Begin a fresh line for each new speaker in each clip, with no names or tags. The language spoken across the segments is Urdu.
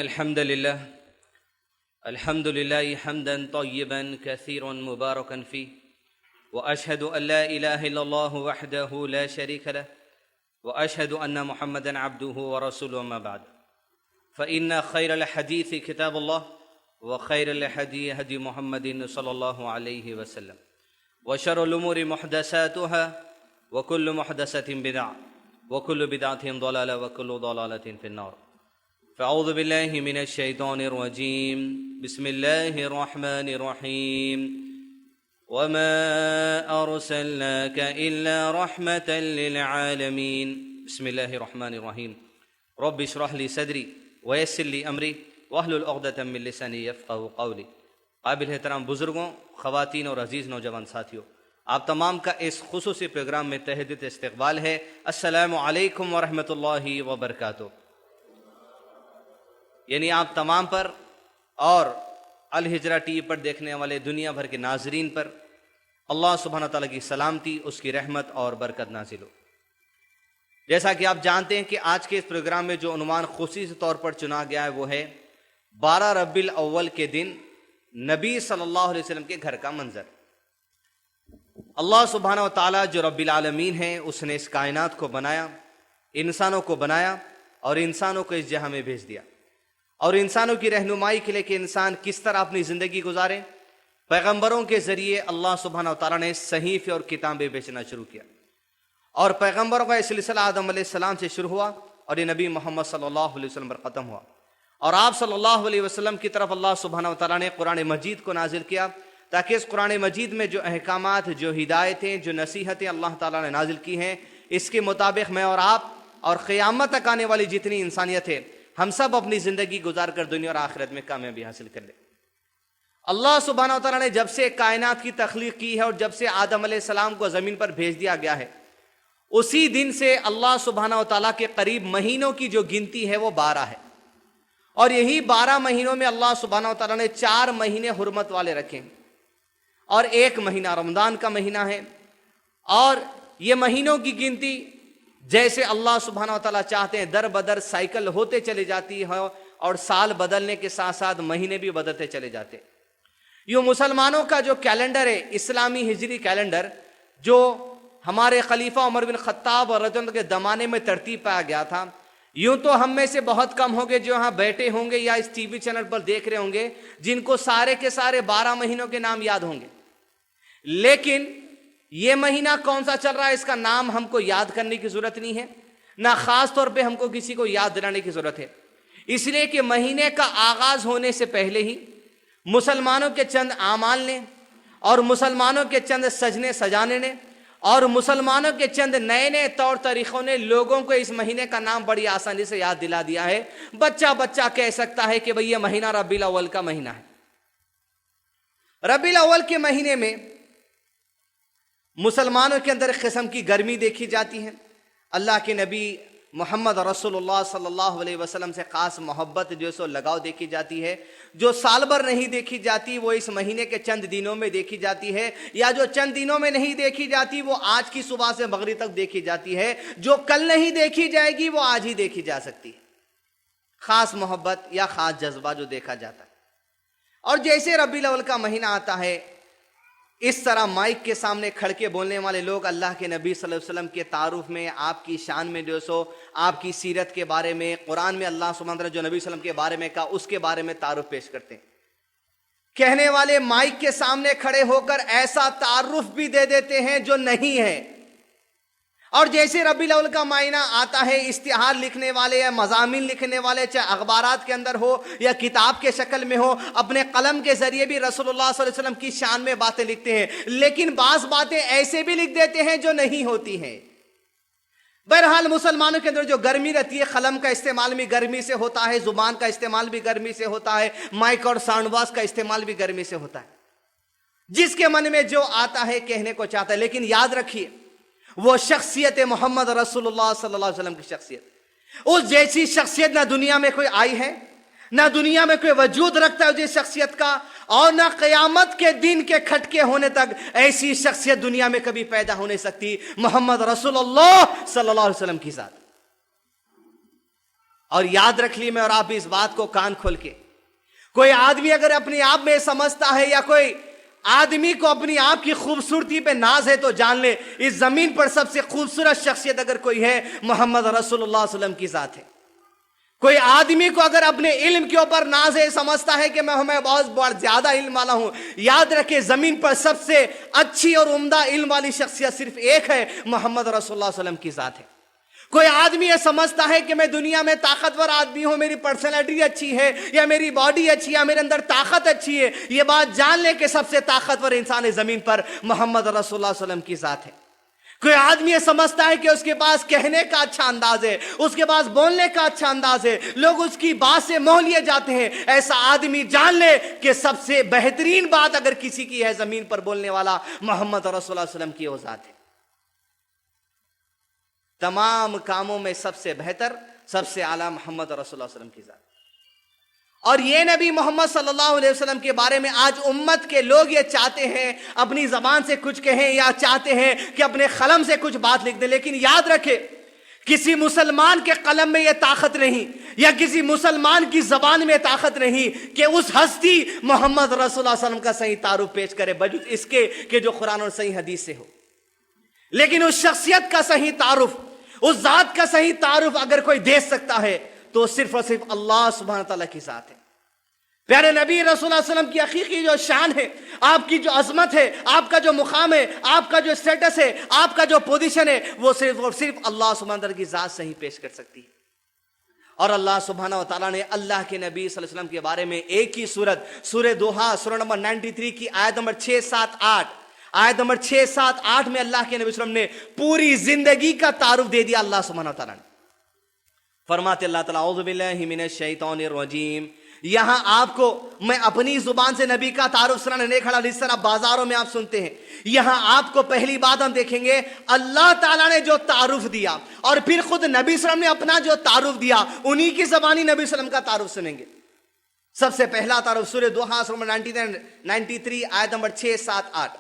الحمد لله حمدا طيبا كثيرا مباركا فيه، وأشهد أن لا إله إلا الله وحده لا شريك له، وأشهد أن محمدا عبده ورسوله. أما بعد، فإن خير الحديث كتاب الله، وخير الهدي هدي محمد صلى الله عليه وسلم، وشر الأمور محدثاتها، وكل محدثة بدعة، وكل بدعة ضلالة، وكل ضلالة في النار. فأعوذ بالله من الشيطان الرجيم. بسم الله الرحمن الرحيم. وما أرسلناك إلا رحمة للعالمين. بسم الله الرحمن الرحيم. رب اشرح لي صدري ويسر لي أمري واحلل عقدة من لساني يفقهوا قولي. قابل احترام بزرگوں، خواتین اور عزیز نوجوان ساتھیوں، آپ تمام کا اس خصوصی پروگرام میں تہہ دل استقبال ہے. السلام علیکم ورحمۃ اللہ وبرکاتہ. یعنی آپ تمام پر اور الہجرہ ٹی وی پر دیکھنے والے دنیا بھر کے ناظرین پر اللہ سبحانہ تعالیٰ کی سلامتی، اس کی رحمت اور برکت نازل ہو. جیسا کہ آپ جانتے ہیں کہ آج کے اس پروگرام میں جو عنوان خصوصی طور پر چنا گیا ہے وہ ہے 12 ربیع الاول کے دن نبی صلی اللہ علیہ وسلم کے گھر کا منظر. اللہ سبحانہ و تعالیٰ جو رب العالمین ہے، اس نے اس کائنات کو بنایا، انسانوں کو بنایا اور انسانوں کو اس جہاں میں بھیج دیا، اور انسانوں کی رہنمائی کے لیے کہ انسان کس طرح اپنی زندگی گزارے. پیغمبروں کے ذریعے اللہ سبحانہ و تعالیٰ نے صحیفے اور کتابیں بیچنا شروع کیا، اور پیغمبروں کا سلسلہ آدم علیہ السلام سے شروع ہوا اور یہ نبی محمد صلی اللہ علیہ وسلم پر ختم ہوا. اور آپ صلی اللہ علیہ وسلم کی طرف اللہ سبحانہ و تعالیٰ نے قرآن مجید کو نازل کیا، تاکہ اس قرآن مجید میں جو احکامات، جو ہدایتیں، جو نصیحتیں اللہ تعالیٰ نے نازل کی ہیں، اس کے مطابق میں اور آپ اور قیامت تک آنے والی جتنی انسانیت ہے، ہم سب اپنی زندگی گزار کر دنیا اور آخرت میں کامیابی حاصل کر لیں. اللہ سبحانہ و تعالیٰ نے جب سے کائنات کی تخلیق کی ہے اور جب سے آدم علیہ السلام کو زمین پر بھیج دیا گیا ہے، اسی دن سے اللہ سبحانہ و تعالیٰ کے قریب مہینوں کی جو گنتی ہے وہ 12 ہے. اور یہی 12 مہینوں میں اللہ سبحانہ و تعالیٰ نے 4 مہینے حرمت والے رکھے، اور 1 مہینہ رمضان کا مہینہ ہے. اور یہ مہینوں کی گنتی جیسے اللہ سبحانہ و تعالیٰ چاہتے ہیں در بدر سائیکل ہوتے چلے جاتی ہے، اور سال بدلنے کے ساتھ ساتھ مہینے بھی بدلتے چلے جاتے. یوں مسلمانوں کا جو کیلنڈر ہے، اسلامی ہجری کیلنڈر، جو ہمارے خلیفہ عمر بن خطاب اور رضی اللہ عنہ کے زمانے میں ترتیب پایا گیا تھا، یوں تو ہم میں سے بہت کم ہوں گے جو یہاں بیٹھے ہوں گے یا اس ٹی وی چینل پر دیکھ رہے ہوں گے جن کو سارے کے سارے 12 مہینوں کے نام یاد ہوں گے. لیکن یہ مہینہ کون سا چل رہا ہے، اس کا نام ہم کو یاد کرنے کی ضرورت نہیں ہے، نہ خاص طور پہ ہم کو کسی کو یاد دلانے کی ضرورت ہے. اس لیے کہ مہینے کا آغاز ہونے سے پہلے ہی مسلمانوں کے چند اعمال نے، اور مسلمانوں کے چند سجنے سجانے نے، اور مسلمانوں کے چند نئے نئے طور طریقوں نے لوگوں کو اس مہینے کا نام بڑی آسانی سے یاد دلا دیا ہے. بچہ کہہ سکتا ہے کہ بھئی یہ مہینہ ربیع الاول کا مہینہ ہے. ربیع الاول کے مہینے میں مسلمانوں کے اندر ایک قسم کی گرمی دیکھی جاتی ہے. اللہ کے نبی محمد رسول اللہ صلی اللہ علیہ وسلم سے خاص محبت جو سو لگاؤ دیکھی جاتی ہے، جو سال بھر نہیں دیکھی جاتی وہ اس مہینے کے چند دنوں میں دیکھی جاتی ہے، یا جو چند دنوں میں نہیں دیکھی جاتی وہ آج کی صبح سے مغرب تک دیکھی جاتی ہے، جو کل نہیں دیکھی جائے گی وہ آج ہی دیکھی جا سکتی ہے. خاص محبت یا خاص جذبہ جو دیکھا جاتا ہے. اور جیسے ربیع الاول کا مہینہ آتا ہے، اس طرح مائک کے سامنے کھڑ کے بولنے والے لوگ اللہ کے نبی صلی اللہ علیہ وسلم کے تعارف میں، آپ کی شان میں جو سو آپ کی سیرت کے بارے میں، قرآن میں اللہ سبحانہ وتعالیٰ جو نبی صلی اللہ علیہ وسلم کے بارے میں کہا اس کے بارے میں تعارف پیش کرتے ہیں. کہنے والے مائک کے سامنے کھڑے ہو کر ایسا تعارف بھی دے دیتے ہیں جو نہیں ہے. اور جیسے ربیع الاول کا مہینہ آتا ہے، اشتہار لکھنے والے یا مضامین لکھنے والے، چاہے اخبارات کے اندر ہو یا کتاب کے شکل میں ہو، اپنے قلم کے ذریعے بھی رسول اللہ صلی اللہ علیہ وسلم کی شان میں باتیں لکھتے ہیں، لیکن بعض باتیں ایسے بھی لکھ دیتے ہیں جو نہیں ہوتی ہیں. بہرحال مسلمانوں کے اندر جو گرمی رہتی ہے، قلم کا استعمال بھی گرمی سے ہوتا ہے، زبان کا استعمال بھی گرمی سے ہوتا ہے، مائک اور ساؤنڈ باکس کا استعمال بھی گرمی سے ہوتا ہے. جس کے من میں جو آتا ہے کہنے کو چاہتا ہے. لیکن یاد رکھیے، وہ شخصیت محمد رسول اللہ صلی اللہ علیہ وسلم کی شخصیت، اس جیسی شخصیت نہ دنیا میں کوئی آئی ہے، نہ دنیا میں کوئی وجود رکھتا ہے جس شخصیت کا، اور نہ قیامت کے دن کے کھٹکے ہونے تک ایسی شخصیت دنیا میں کبھی پیدا ہو نہیں سکتی محمد رسول اللہ صلی اللہ علیہ وسلم کی ذات. اور یاد رکھ لی میں اور آپ اس بات کو کان کھول کے، کوئی آدمی اگر اپنے آپ میں سمجھتا ہے یا کوئی آدمی کو اپنی آپ کی خوبصورتی پہ ناز ہے تو جان لے اس زمین پر سب سے خوبصورت شخصیت اگر کوئی ہے محمد رسول اللہ صلی اللہ علیہ وسلم کی ذات ہے۔ کوئی آدمی کو اگر اپنے علم کے اوپر ناز ہے، سمجھتا ہے کہ میں بہت زیادہ علم والا ہوں، یاد رکھے زمین پر سب سے اچھی اور عمدہ علم والی شخصیت صرف ایک ہے، محمد رسول اللہ صلی اللہ علیہ وسلم کی ذات ہے۔ کوئی آدمی یہ سمجھتا ہے کہ میں دنیا میں طاقتور آدمی ہوں، میری پرسنالٹی اچھی ہے یا میری باڈی اچھی ہے یا میرے اندر طاقت اچھی ہے، یہ بات جان لے کہ سب سے طاقتور انسان زمین پر محمد رسول اللہ صلی اللہ علیہ وسلم کی ذات ہے۔ کوئی آدمی یہ سمجھتا ہے کہ اس کے پاس کہنے کا اچھا انداز ہے، اس کے پاس بولنے کا اچھا انداز ہے، لوگ اس کی بات سے موہ لیے جاتے ہیں، ایسا آدمی جان لے کہ سب سے بہترین بات اگر کسی کی ہے زمین پر بولنے والا محمد رسول اللہ صلی اللہ علیہ وسلم کی وہ ذات ہے۔ تمام کاموں میں سب سے بہتر، سب سے اعلیٰ محمد رسول اللہ صلی اللہ علیہ وسلم کی ذات۔ اور یہ نبی محمد صلی اللہ علیہ وسلم کے بارے میں آج امت کے لوگ یہ چاہتے ہیں اپنی زبان سے کچھ کہیں یا چاہتے ہیں کہ اپنے قلم سے کچھ بات لکھ دیں، لیکن یاد رکھے کسی مسلمان کے قلم میں یہ طاقت نہیں یا کسی مسلمان کی زبان میں طاقت نہیں کہ اس ہستی محمد رسول اللہ صلی اللہ علیہ وسلم کا صحیح تعارف پیش کرے بجز اس کے کہ جو قرآن اور صحیح حدیث سے ہو۔ لیکن اس شخصیت کا صحیح تعارف، اس ذات کا صحیح تعارف اگر کوئی دے سکتا ہے تو صرف اور صرف اللہ سبحانہ تعالیٰ کی ذات ہے۔ پیارے نبی رسول اللہ صلی اللہ علیہ وسلم کی حقیقی جو شان ہے، آپ کی جو عظمت ہے، آپ کا جو مقام ہے، آپ کا جو سٹیٹس ہے، آپ کا جو پوزیشن ہے، وہ صرف اور صرف اللہ سبحانہ تعالیٰ کی ذات صحیح پیش کر سکتی ہے۔ اور اللہ سبحانہ وتعالیٰ نے اللہ کے نبی صلی اللہ علیہ وسلم کے بارے میں ایک ہی سورت، سورہ دوحہ، سورہ نمبر 93 کی آیت نمبر 6، 7، 8، آیت نمبر 6، 7، 8 میں اللہ کے نبی صلی اللہ علیہ وسلم نے پوری زندگی کا تعارف دے دیا۔ اللہ سبحانہ وتعالیٰ نے فرماتے اللہ تعالیٰ اعوذ باللہ من الشیطان الرجیم، یہاں آپ کو میں اپنی زبان سے نبی کا تعارف سنانے نہیں کھڑا جس طرح بازاروں میں آپ سنتے ہیں۔ یہاں آپ کو پہلی بات ہم دیکھیں گے اللہ تعالیٰ نے جو تعارف دیا اور پھر خود نبی صلی اللہ علیہ وسلم نے اپنا جو تعارف دیا انہی کی زبانی نبی صلی اللہ علیہ وسلم کا تعارف سنیں گے۔ سب سے پہلا تعارف سورہ دوحہ سورہ 93 آیت نمبر 6، 7، 8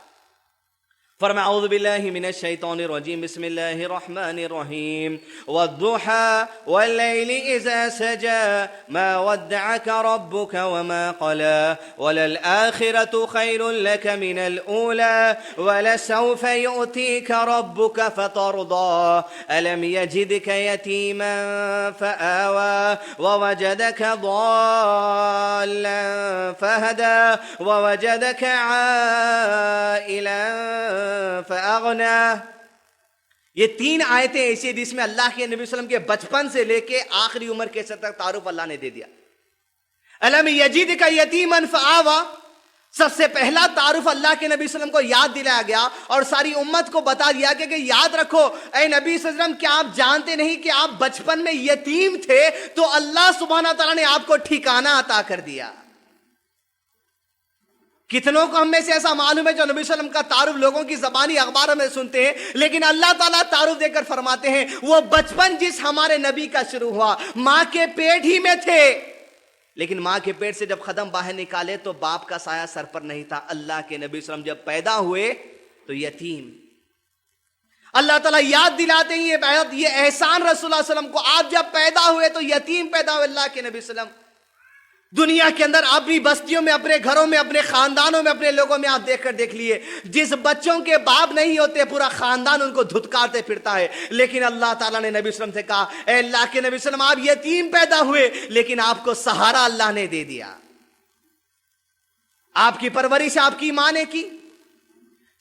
فرمایا اعوذ باللہ من الشیطان الرجیم بسم اللہ الرحمن الرحیم والضحى واللیل اذا سجى ما ودعك ربك وما قلى وللآخرة خير لك من الأولى ولسوف يؤتيك ربك فترضى ألم يجدك يتيما فآوى ووجدك ضالا فهدى ووجدك عائلا فأغنى۔ یہ تین آیتیں ایسی جس میں اللہ کے نبی صلی اللہ علیہ وسلم کے بچپن سے لے کے آخری عمر کے سب تک تعارف اللہ نے دے دیا۔ الم یجدک یتیما فآوی، سب سے پہلا تعارف اللہ کے نبی صلی اللہ علیہ وسلم کو یاد دلایا گیا اور ساری امت کو بتا دیا کہ یاد رکھو اے نبی صلی اللہ علیہ وسلم، کیا آپ جانتے نہیں کہ آپ بچپن میں یتیم تھے تو اللہ سبحانہ تعالیٰ نے آپ کو ٹھکانہ عطا کر دیا۔ کتنوں کو ہم میں سے ایسا معلوم ہے جو نبی صلی اللہ علیہ وسلم کا تعارف لوگوں کی زبانی اخباروں میں سنتے ہیں، لیکن اللہ تعالیٰ تعارف دے کر فرماتے ہیں وہ بچپن جس ہمارے نبی کا شروع ہوا ماں کے پیٹ ہی میں تھے، لیکن ماں کے پیٹ سے جب قدم باہر نکالے تو باپ کا سایہ سر پر نہیں تھا۔ اللہ کے نبی صلی اللہ علیہ وسلم جب پیدا ہوئے تو یتیم، اللہ تعالیٰ یاد دلاتے ہیں یہ احسان رسول اللہ صلی اللہ علیہ وسلم کو، آپ جب پیدا ہوئے تو یتیم پیدا ہوئے اللہ کے نبی صلی اللہ علیہ وسلم۔ دنیا کے اندر اپنی بستیوں میں، اپنے گھروں میں، اپنے خاندانوں میں، اپنے لوگوں میں آپ دیکھ لیے جس بچوں کے باپ نہیں ہوتے پورا خاندان ان کو دھتکارتے پھرتا ہے، لیکن اللہ تعالیٰ نے نبی صلی اللہ علیہ وسلم سے کہا اے اللہ کے نبی صلی اللہ علیہ وسلم آپ یتیم پیدا ہوئے لیکن آپ کو سہارا اللہ نے دے دیا، آپ کی پرورش آپ کی ماں نے کی۔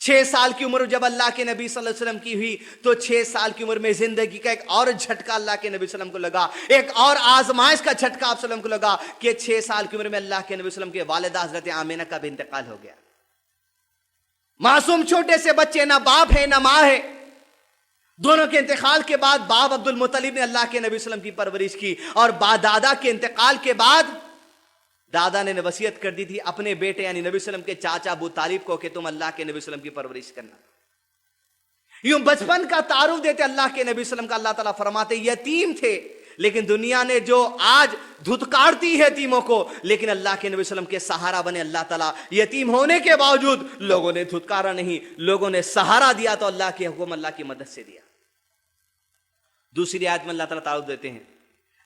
6 سال کی عمر جب اللہ کے نبی صلی اللہ علیہ وسلم کی ہوئی تو 6 سال کی عمر میں زندگی کا ایک اور جھٹکا اللہ کے نبی صلی اللہ علیہ وسلم کو لگا، ایک اور آزمائش کا جھٹکا آپ صلی اللہ علیہ وسلم کو لگا کہ 6 سال کی عمر میں اللہ کے نبی صلی اللہ علیہ وسلم کے والدہ حضرت آمینہ کا بھی انتقال ہو گیا۔ معصوم چھوٹے سے بچے، نہ باپ ہے نہ ماں ہے، دونوں کے انتقال کے بعد باپ عبد المطلب نے اللہ کے نبی صلی اللہ علیہ وسلم کی پرورش کی، اور دادا کے انتقال کے بعد دادا نے وصیت کر دی تھی اپنے بیٹے یعنی نبی صلی اللہ علیہ وسلم کے چاچا ابو طالب کو کہ تم اللہ کے نبی صلی اللہ علیہ وسلم کی پرورش کرنا۔ یوں بچپن کا تعارف دیتے اللہ کے نبی صلی اللہ علیہ وسلم کا۔ اللہ تعالیٰ فرماتے یتیم تھے، لیکن دنیا نے جو آج دھتکارتی ہے یتیموں کو، لیکن اللہ کے نبی صلی اللہ علیہ وسلم کے سہارا بنے اللہ تعالیٰ۔ یتیم ہونے کے باوجود لوگوں نے دھتکارا نہیں، لوگوں نے سہارا دیا تو اللہ کے حکم، اللہ کی مدد سے دیا۔ دوسری آیت میں اللہ تعالیٰ تعارف دیتے ہیں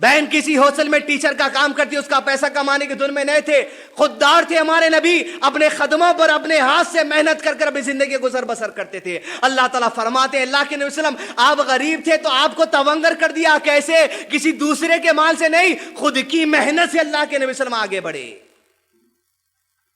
بہن کسی ہاسٹل میں ٹیچر کا کام کرتی، اس کا پیسہ کمانے کے دھن میں نہیں تھے، خوددار تھے ہمارے نبی، اپنے قدموں پر اپنے ہاتھ سے محنت کر کر اپنی زندگی گزر بسر کرتے تھے۔ اللہ تعالیٰ فرماتے ہیں اللہ کے نبی صلی اللہ علیہ وسلم آپ غریب تھے تو آپ کو تونگر کر دیا، کیسے؟ کسی دوسرے کے مال سے نہیں، خود کی محنت سے اللہ کے نبی صلی اللہ علیہ وسلم آگے بڑھے۔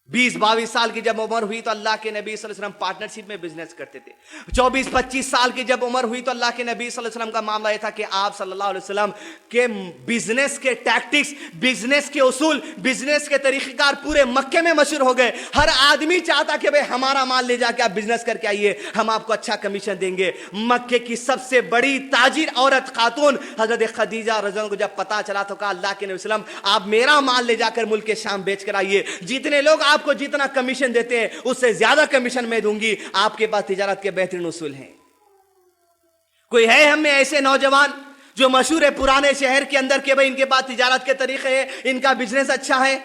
20-22 سال کی جب عمر ہوئی تو اللہ کے نبی صلی اللہ علیہ وسلم پارٹنرشپ میں بزنس کرتے تھے۔ 24-25 سال کی جب عمر ہوئی تو اللہ کے نبی صلی اللہ علیہ وسلم کا معاملہ یہ تھا کہ آپ صلی اللہ علیہ وسلم کے بزنس کے ٹیکٹکس، بزنس کے اصول، بزنس کے طریقہ کار پورے مکے میں مشہور ہو گئے۔ ہر آدمی چاہتا کہ بھئی ہمارا مال لے جا کے آپ بزنس کر کے آئیے، ہم آپ کو اچھا کمیشن دیں گے۔ مکے کی سب سے بڑی تاجر عورت خاتون حضرت خدیجہ رضی اللہ عنہا کو جب پتا چلا تو کہا اللہ کے نبی صلی اللہ علیہ وسلم آپ میرا مال لے جا کر ملک شام بیچ کر آئیے، جتنے لوگ آپ کو جتنا کمیشن دیتے ہیں اس سے زیادہ کمیشن میں دوں گی، آپ کے پاس تجارت کے بہترین اصول ہیں۔ کوئی ہے ہم میں ایسے نوجوان جو مشہور ہے پرانے شہر کے اندر کہ بھئی ان کے پاس تجارت کے طریقے ہیں، ان کا بزنس اچھا ہے؟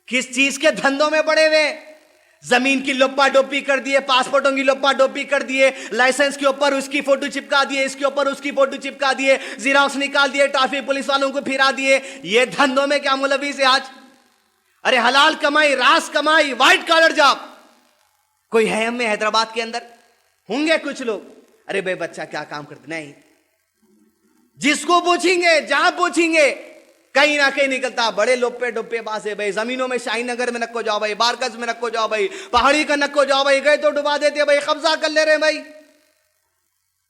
کس چیز کے دھندوں میں پڑے ہوئے؟ زمین کی لپا ڈوپی کر دیے، پاسپورٹوں کی لپا ڈوپی کر دیے، لائسنس کے اوپر اس کی فوٹو چپکا دیے، اس کے اوپر اس کی فوٹو چپکا دیے، زیراکس نکال دیے، ٹرافک پولیس والوں کو پھرا دیے۔ یہ دھندوں میں کیا ملوث ہے آج؟ ارے حلال کمائی، راس کمائی، وائٹ کالر جاب۔ کوئی ہے ہم میں حیدرآباد کے اندر؟ ہوں گے کچھ لوگ، ارے بھائی بچہ کیا کام کرتے؟ نہیں، جس کو پوچھیں گے، جہاں پوچھیں گے، کہیں نہ کہیں نکلتا بڑے لوپے ڈوپے باز ہے بھائی، زمینوں میں شاہی نگر میں نکو جاؤ بھائی، بارکس میں نکو جاؤ بھائی، پہاڑی کا نکو جاؤ بھائی، گئے تو ڈبا دیتے بھائی، قبضہ کر لے رہے بھائی۔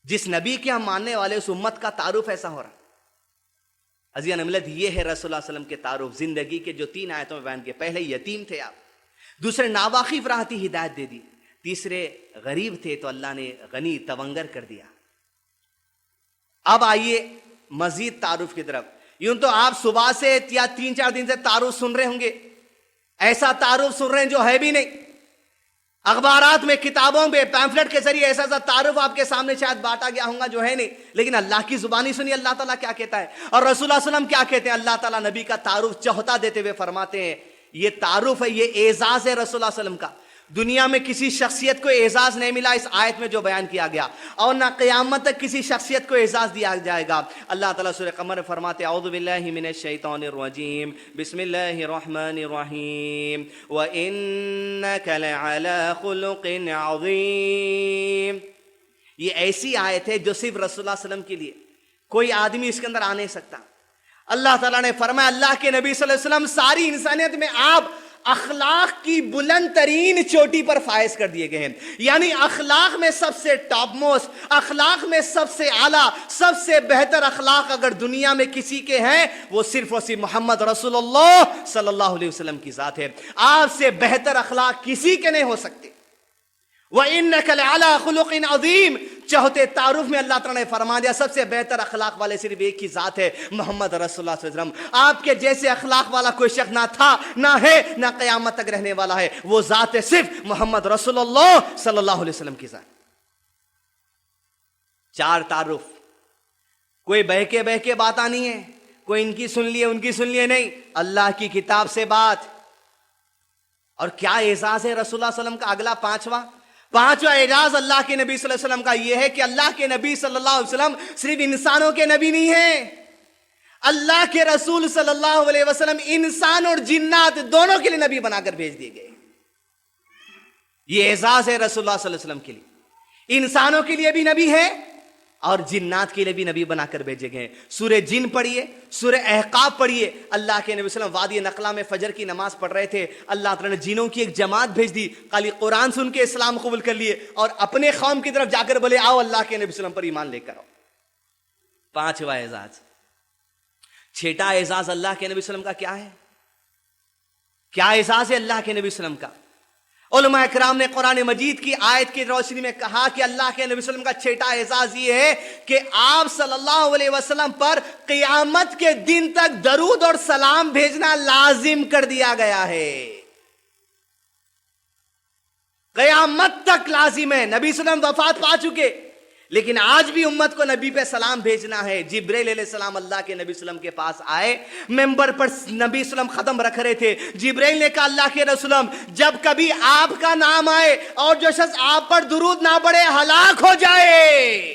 جس نبی کے ہم ماننے والے اس امت کا تعارف ایسا ہو رہا۔ عزیزان ملت، یہ ہے رسول اللہ صلی اللہ علیہ وسلم کے تعارف زندگی کے جو 3 آیتوں میں بیان کیے۔ پہلے یتیم تھے آپ، دوسرے ناواقف راحتی ہدایت دے دی، تیسرے غریب تھے تو اللہ نے غنی تونگر کر دیا۔ اب آئیے مزید تعارف کی طرف۔ یوں تو آپ صبح سے یا 3-4 دن سے تعارف سن رہے ہوں گے، ایسا تعارف سن رہے ہیں جو ہے بھی نہیں۔ اخبارات میں، کتابوں میں، پیمفلٹ کے ذریعے ایسا تعارف آپ کے سامنے شاید بانٹا گیا ہوگا جو ہے نہیں، لیکن اللہ کی زبانی سنی اللہ تعالیٰ کیا کہتا ہے، اور رسول اللہ صلی اللہ علیہ وسلم کیا کہتے ہیں۔ اللہ تعالیٰ نبی کا تعارف چوتھا دیتے ہوئے فرماتے ہیں یہ تعارف ہے، یہ اعزاز ہے رسول اللہ صلی اللہ علیہ وسلم کا۔ دنیا میں کسی شخصیت کو اعزاز نہیں ملا اس آیت میں جو بیان کیا گیا، اور نہ قیامت تک کسی شخصیت کو اعزاز دیا جائے گا۔ اللہ تعالیٰ سورہ قمر فرماتے ہیں اعوذ باللہ من الشیطان الرجیم بسم اللہ الرحمن الرحیم وَإِنَّكَ لَعَلَىٰ خُلُقٍ عَظِيمٍ۔ یہ ایسی آیت ہے جو صرف رسول اللہ صلی اللہ علیہ وسلم کے لیے، کوئی آدمی اس کے اندر آ نہیں سکتا۔ اللہ تعالیٰ نے فرمایا اللہ کے نبی صلی اللہ علیہ وسلم ساری انسانیت میں آپ اخلاق کی بلند ترین چوٹی پر فائز کر دیے گئے ہیں، یعنی اخلاق میں سب سے ٹاپ موسٹ، اخلاق میں سب سے اعلیٰ، سب سے بہتر اخلاق اگر دنیا میں کسی کے ہیں وہ صرف اور صرف محمد رسول اللہ صلی اللہ علیہ وسلم کی ذات ہے۔ آپ سے بہتر اخلاق کسی کے نہیں ہو سکتے۔ وَإِنَّكَ لَعَلَىٰ خُلُقٍ عَظِيمٍ، چوتھے تعارف میں اللہ تعالیٰ نے فرما دیا سب سے بہتر اخلاق والے صرف ایک ہی ذات ہے، محمد رسول اللہ صلی اللہ علیہ وسلم۔ آپ کے جیسے اخلاق والا کوئی شخص نہ تھا، نہ ہے، نہ قیامت تک رہنے والا ہے۔ وہ ذات ہے صرف محمد رسول اللہ صلی اللہ علیہ وسلم کی ذات۔ 4 تعارف، کوئی بہہ کے بات آنی ہے، کوئی ان کی سن لیے ان کی سن لیے، نہیں، اللہ کی کتاب سے بات۔ اور کیا اعزاز ہے رسول اللہ صلی اللہ علیہ وسلم کا؟ اگلا پانچواں اعزاز اللہ کے نبی صلی اللہ علیہ وسلم کا یہ ہے کہ اللہ کے نبی صلی اللہ علیہ وسلم صرف انسانوں کے نبی نہیں ہیں، اللہ کے رسول صلی اللہ علیہ وسلم انسان اور جنات دونوں کے لیے نبی بنا کر بھیج دیے گئے۔ یہ اعزاز ہے رسول اللہ صلی اللہ علیہ وسلم کے لیے، انسانوں کے لیے بھی نبی ہے اور جنات کے لیے بھی نبی بنا کر بھیجے گئے۔ سورہ جن پڑھیے، سورہ احقاف پڑھیے، اللہ کے نبی صلی اللہ علیہ وسلم وادی نخلا میں فجر کی نماز پڑھ رہے تھے، اللہ تعالیٰ نے جنوں کی ایک جماعت بھیج دی، خالی قرآن سن کے اسلام قبول کر لیے اور اپنے قوم کی طرف جا کر بولے آؤ اللہ کے نبی صلی اللہ علیہ وسلم پر ایمان لے کر آؤ۔ 5واں اعزاز۔ 6واں اعزاز اللہ کے نبی صلی اللہ علیہ وسلم کا کیا ہے؟ کیا اعزاز ہے اللہ کے نبی صلی اللہ علیہ وسلم کا؟ علماء اکرام نے قرآن مجید کی آیت کی روشنی میں کہا کہ اللہ کے نبی صلی اللہ علیہ وسلم کا 6واں اعزاز یہ ہے کہ آپ صلی اللہ علیہ وسلم پر قیامت کے دن تک درود اور سلام بھیجنا لازم کر دیا گیا ہے، قیامت تک لازم ہے۔ نبی صلی اللہ علیہ وسلم وفات پا چکے، لیکن آج بھی امت کو نبی پہ سلام بھیجنا ہے۔ جبرائیل علیہ السلام اللہ کے نبی صلی اللہ علیہ وسلم کے پاس آئے، ممبر پر نبی صلی اللہ علیہ وسلم ختم رکھ رہے تھے۔ جبرائیل نے کہا اللہ کے رسول جب کبھی آپ کا نام آئے اور جو شخص آپ پر درود نہ پڑھے ہلاک ہو جائے۔